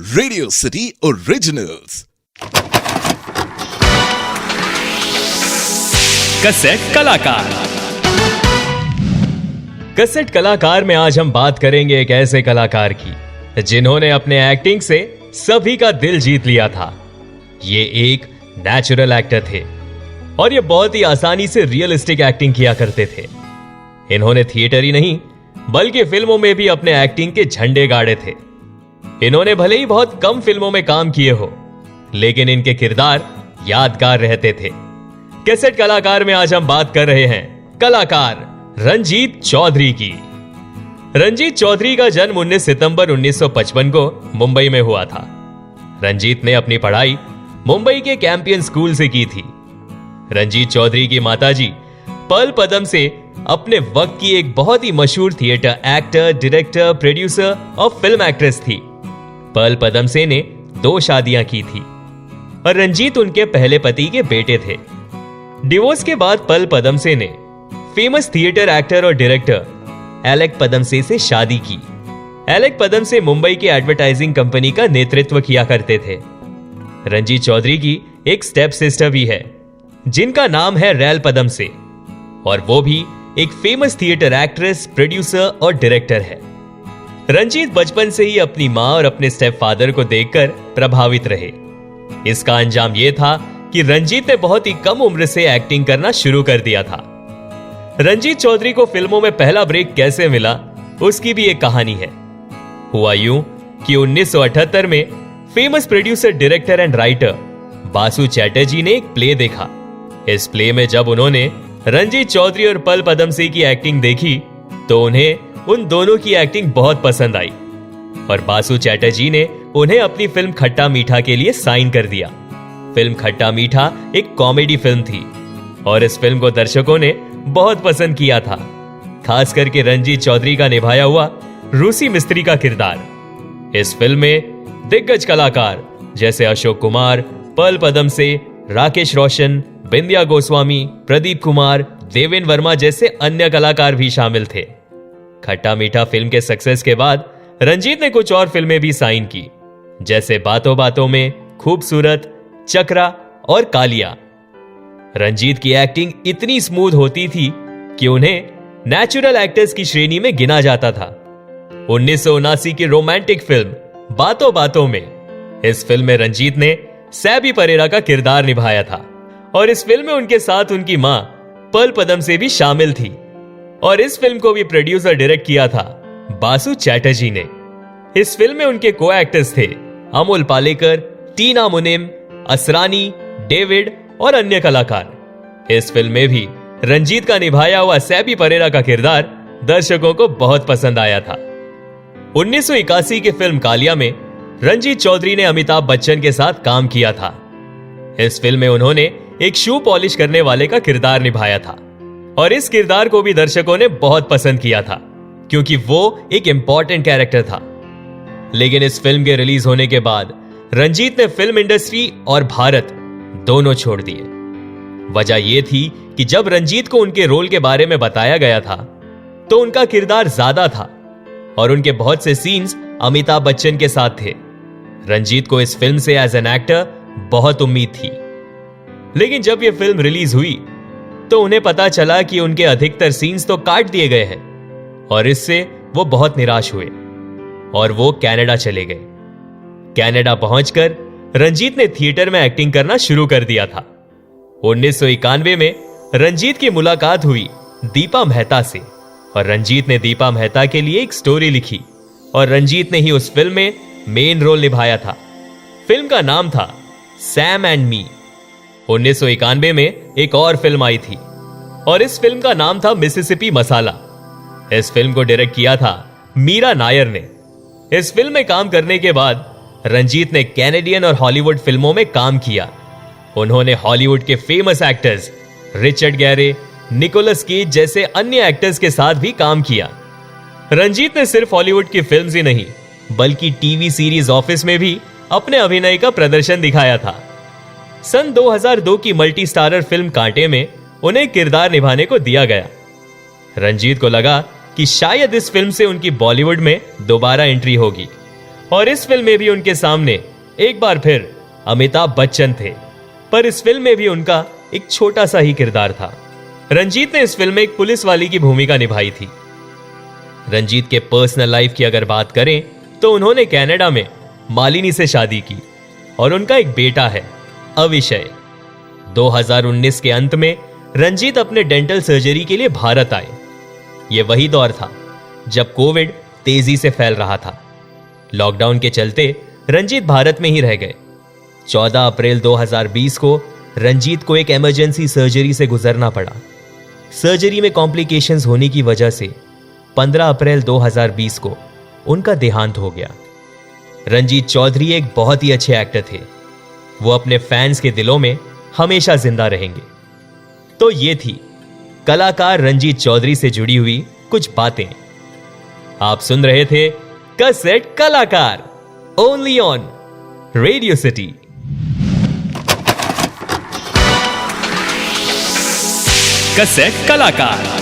Radio city originals. Cassette कलाकार। Cassette कलाकार में आज हम बात करेंगे एक ऐसे कलाकार की जिन्होंने अपने एक्टिंग से सभी का दिल जीत लिया था। ये एक नेचुरल एक्टर थे और ये बहुत ही आसानी से रियलिस्टिक एक्टिंग किया करते थे। इन्होंने थिएटर ही नहीं बल्कि फिल्मों में भी अपने एक्टिंग के झंडे गाड़े थे। इन्होंने भले ही बहुत कम फिल्मों में काम किए हो, लेकिन इनके किरदार यादगार रहते थे। कैसेट कलाकार में आज हम बात कर रहे हैं कलाकार रंजीत चौधरी की। रंजीत चौधरी का जन्म 19 सितंबर 1955 को मुंबई में हुआ था। रंजीत ने अपनी पढ़ाई मुंबई के कैंपियन स्कूल से की थी। रंजीत चौधरी की माताजी पर्ल पदम से अपने वक्त की एक बहुत ही मशहूर थिएटर एक्टर, डायरेक्टर, प्रोड्यूसर और फिल्म एक्ट्रेस थी। पर्ल पदम से ने 2 शादियां की थी और रंजीत उनके पहले पति के बेटे थे। डिवोर्स के बाद पर्ल पदम से ने फेमस थिएटर एक्टर और डायरेक्टर एलेक पदमसे से शादी की। एलेक पदमसे मुंबई की एडवर्टाइजिंग कंपनी का नेतृत्व किया करते थे। रंजीत चौधरी की एक स्टेप सिस्टर भी है जिनका नाम है रैल पदमसे और वो भी एक फेमस थिएटर एक्ट्रेस, प्रोड्यूसर और डायरेक्टर है। रंजीत बचपन से ही अपनी मां और अपने स्टेप फादर को देखकर प्रभावित रहे। इसका अंजाम यह था कि रंजीत ने बहुत ही कम उम्र से एक्टिंग करना शुरू कर दिया था। रंजीत चौधरी को फिल्मों में पहला ब्रेक कैसे मिला, उसकी भी एक कहानी है। हुआ यूं कि 1978 में famous producer, director and writer Basu Chatterjee ने एक प्ले देखा। इस प्ले में जब उन्होंने रंजीत चौधरी और पर्ल पदमसे की एक्टिंग देखी तो उन्हें उन दोनों की एक्टिंग बहुत पसंद आई और बासु चैटर्जी ने उन्हें अपनी फिल्म खट्टा मीठा के लिए साइन कर दिया। फिल्म खट्टा मीठा एक कॉमेडी फिल्म थी और इस फिल्म को दर्शकों ने बहुत पसंद किया था, खास करके रंजीत चौधरी का निभाया हुआ रूसी मिस्त्री का किरदार। इस फिल्म में दिग्गज कलाकार जैसे अशोक कुमार, पर्ल पदमसे, राकेश रोशन, बिंदिया गोस्वामी, प्रदीप कुमार, देवेन वर्मा जैसे अन्य कलाकार भी शामिल थे। खट्टा मीठा फिल्म के सक्सेस के बाद रंजीत ने कुछ और फिल्में भी साइन की, जैसे बातों बातों में, खूबसूरत, चक्रा और कालिया। रंजीत की एक्टिंग इतनी स्मूथ होती थी कि उन्हें नेचुरल एक्टर्स की श्रेणी में गिना जाता था। 1979 की रोमांटिक फिल्म बातों बातों में, इस फिल्म में रंजीत ने सैबी परेरा का किरदार निभाया था और इस फिल्म में उनके साथ उनकी मां पर्ल पदमसे भी शामिल थी और इस फिल्म को भी प्रोड्यूसर डायरेक्ट किया था बासु चैटर्जी ने। इस फिल्म में उनके को एक्टर्स थे अमोल पालेकर, टीना मुनिम, असरानी, डेविड और अन्य कलाकार। इस फिल्म में भी रंजीत का निभाया हुआ सैबी परेरा का किरदार दर्शकों को बहुत पसंद आया था। 1981 की फिल्म कालिया में रंजीत चौधरी ने अमिताभ बच्चन के साथ काम किया था। इस फिल्म में उन्होंने एक शू पॉलिश करने वाले का किरदार निभाया था और इस किरदार को भी दर्शकों ने बहुत पसंद किया था क्योंकि वो एक इंपॉर्टेंट कैरेक्टर था। लेकिन इस फिल्म के रिलीज होने के बाद रंजीत ने फिल्म इंडस्ट्री और भारत दोनों छोड़ दिए। वजह यह थी कि जब रंजीत को उनके रोल के बारे में बताया गया था तो उनका किरदार ज्यादा था और उनके बहुत से सीन्स अमिताभ बच्चन के साथ थे। रंजीत को इस फिल्म से एज एन एक्टर बहुत उम्मीद थी, लेकिन जब यह फिल्म रिलीज हुई तो उन्हें पता चला कि उनके अधिकतर सीन्स तो काट दिए गए हैं और इससे वो बहुत निराश हुए और वो कनाडा चले गए। कनाडा पहुंचकर रंजीत ने थिएटर में एक्टिंग करना शुरू कर दिया था। 1991 में रंजीत की मुलाकात हुई दीपा मेहता से और रंजीत ने दीपा मेहता के लिए एक स्टोरी लिखी और रंजीत ने ही उस फिल्म में मेन रोल निभाया था। फिल्म का नाम था सैम एंड मी। 1991 में एक और फिल्म आई थी और इस फिल्म का नाम था मिसिसिपी मसाला। इस फिल्म को डायरेक्ट किया था मीरा नायर ने। इस फिल्म में काम करने के बाद रंजीत ने कैनेडियन और हॉलीवुड फिल्मों में काम किया। उन्होंने हॉलीवुड के famous actors Richard Gere, Nicolas Cage जैसे अन्य एक्टर्स के साथ भी काम किया। रंजीत ने सिर्फ हॉलीवुड की फिल्म्स ही नहीं बल्कि टीवी सीरीज ऑफिस में भी अपने अभिनय का प्रदर्शन दिखाया था। सन 2002 की मल्टी स्टारर फिल्म कांटे में उन्हें किरदार निभाने को दिया गया। रंजीत को लगा कि शायद इस फिल्म से उनकी बॉलीवुड में दोबारा एंट्री होगी और इस फिल्म में भी उनके सामने एक बार फिर अमिताभ बच्चन थे, पर इस फिल्म में भी उनका एक छोटा सा ही किरदार था। रंजीत ने इस फिल्म में एक पुलिस वाली की भूमिका निभाई थी। रंजीत के पर्सनल लाइफ की अगर बात करें तो उन्होंने कनाडा में मालिनी से शादी की और उनका एक बेटा है अविषय। 2019 के अंत में रंजीत अपने डेंटल सर्जरी के लिए भारत आए। यह वही दौर था जब कोविड तेजी से फैल रहा था। लॉकडाउन के चलते रंजीत भारत में ही रह गए। 14 अप्रैल 2020 को रंजीत को एक इमरजेंसी सर्जरी से गुजरना पड़ा। सर्जरी में कॉम्प्लिकेशंस होने की वजह से 15 अप्रैल 2020 को उनका देहांत हो गया। रंजीत चौधरी एक बहुत ही अच्छे एक्टर थे। वो अपने फैंस के दिलों में हमेशा जिंदा रहेंगे। तो ये थी कलाकार रंजीत चौधरी से जुड़ी हुई कुछ बातें। आप सुन रहे थे कैसेट कलाकार, only on radio city. Cassette कलाकार।